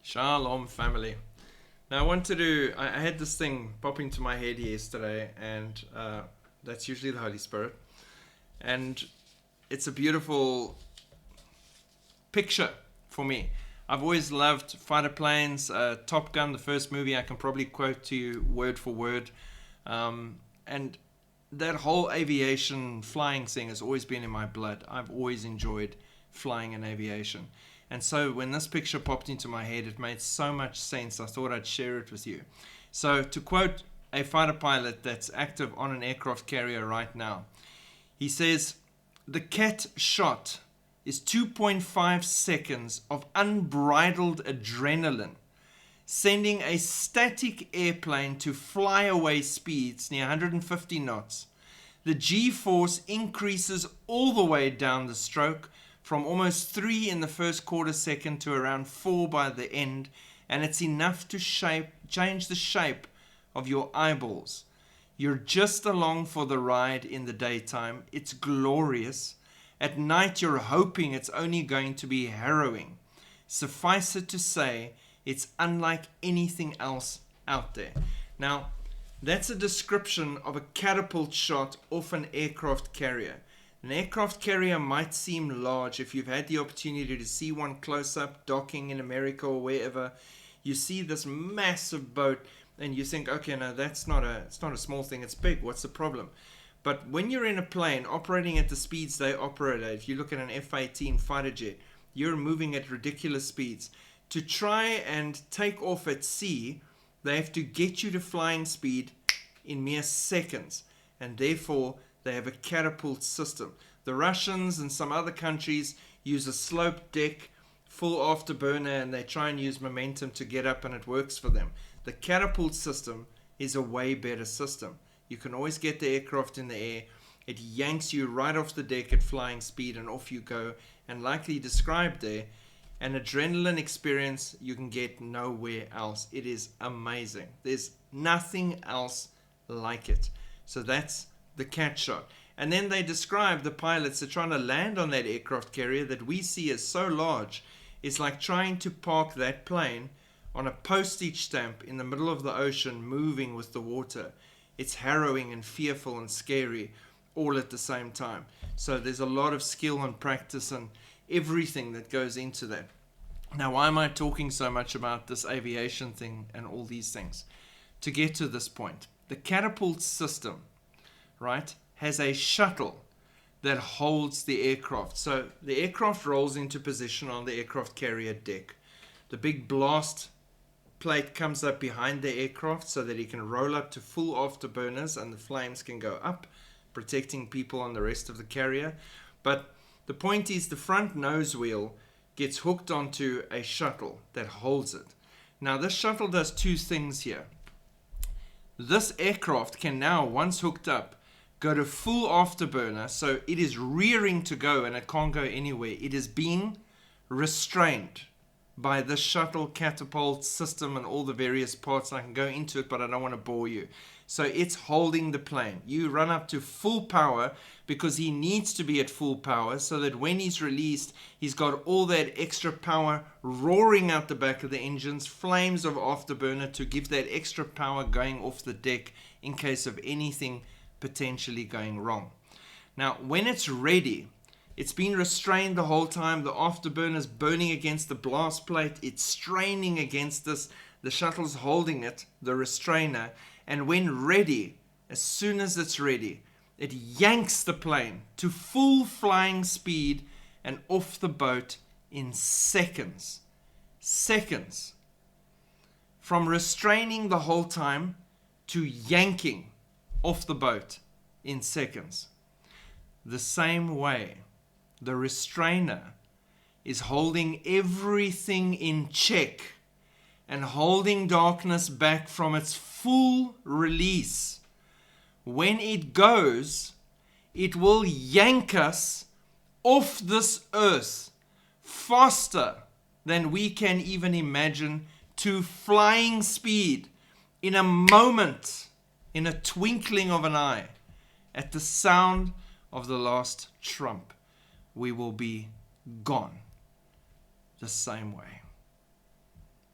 Shalom, family. Now, I had this thing pop into my head yesterday, and that's usually the Holy Spirit. And it's a beautiful picture for me. I've always loved fighter planes. Top Gun, the first movie, I can probably quote to you word for word. And that whole aviation flying thing has always been in my blood. I've always enjoyed flying in aviation. And so when this picture popped into my head, it made so much sense. I thought I'd share it with you. So to quote a fighter pilot that's active on an aircraft carrier right now, he says, "The cat shot is 2.5 seconds of unbridled adrenaline, sending a static airplane to flyaway speeds near 150 knots. The G-force increases all the way down the stroke, from almost 3 in the first quarter second to around 4 by the end, and it's enough to change the shape of your eyeballs. You're just along for the ride in the daytime. It's glorious. At night, you're hoping it's only going to be harrowing. Suffice it to say, it's unlike anything else out there." Now, that's a description of a catapult shot off an aircraft carrier. An aircraft carrier might seem large. If you've had the opportunity to see one close up, docking in America or wherever, you see this massive boat and you think, okay, no, it's not a small thing, it's big. What's the problem? But when you're in a plane operating at the speeds they operate at, if you look at an F-18 fighter jet, you're moving at ridiculous speeds. To try and take off at sea, they have to get you to flying speed in mere seconds, and therefore they have a catapult system. The Russians and some other countries use a sloped deck, full afterburner, and they try and use momentum to get up, and it works for them. The catapult system is a way better system. You can always get the aircraft in the air. It yanks you right off the deck at flying speed, and off you go. And like he described there, an adrenaline experience you can get nowhere else. It is amazing. There's nothing else like it. So that's the cat shot. And then they describe the pilots that are trying to land on that aircraft carrier that we see as so large. It's like trying to park that plane on a postage stamp in the middle of the ocean, moving with the water. It's harrowing and fearful and scary all at the same time. So there's a lot of skill and practice and everything that goes into that. Now, why am I talking so much about this aviation thing and all these things? To get to this point, the catapult system, right, has a shuttle that holds the aircraft. So the aircraft rolls into position on the aircraft carrier deck. The big blast plate comes up behind the aircraft so that it can roll up to full afterburners and the flames can go up, protecting people on the rest of the carrier. But the point is, the front nose wheel gets hooked onto a shuttle that holds it. Now, this shuttle does two things here. This aircraft can now, once hooked up, go to full afterburner, so it is rearing to go and it can't go anywhere. It is being restrained by the shuttle catapult system and all the various parts. I can go into it, but I don't want to bore you. So it's holding the plane. You run up to full power because he needs to be at full power so that when he's released, he's got all that extra power roaring out the back of the engines, flames of afterburner to give that extra power going off the deck in case of anything potentially going wrong. Now, when it's ready, it's been restrained the whole time. The afterburner's burning against the blast plate. It's straining against this. The shuttle's holding it, the restrainer. And when ready, as soon as it's ready, it yanks the plane to full flying speed and off the boat in seconds. Seconds. From restraining the whole time to yanking off the boat in seconds. The same way, the restrainer is holding everything in check and holding darkness back from its full release. When it goes, it will yank us off this earth faster than we can even imagine, to flying speed in a moment, in a twinkling of an eye. At the sound of the last trump, we will be gone the same way.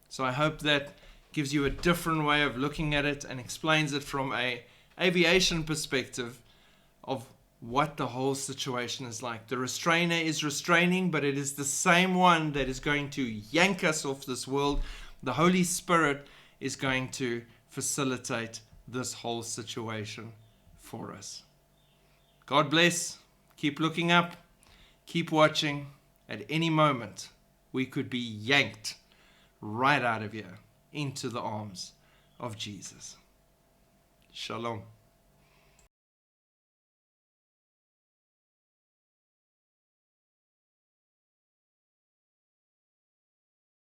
So I hope that gives you a different way of looking at it and explains it from a aviation perspective of what the whole situation is like. The restrainer is restraining, but it is the same one that is going to yank us off this world. The Holy Spirit is going to facilitate this whole situation for us. God bless. Keep looking up. Keep watching. At any moment, we could be yanked right out of here into the arms of Jesus. Shalom.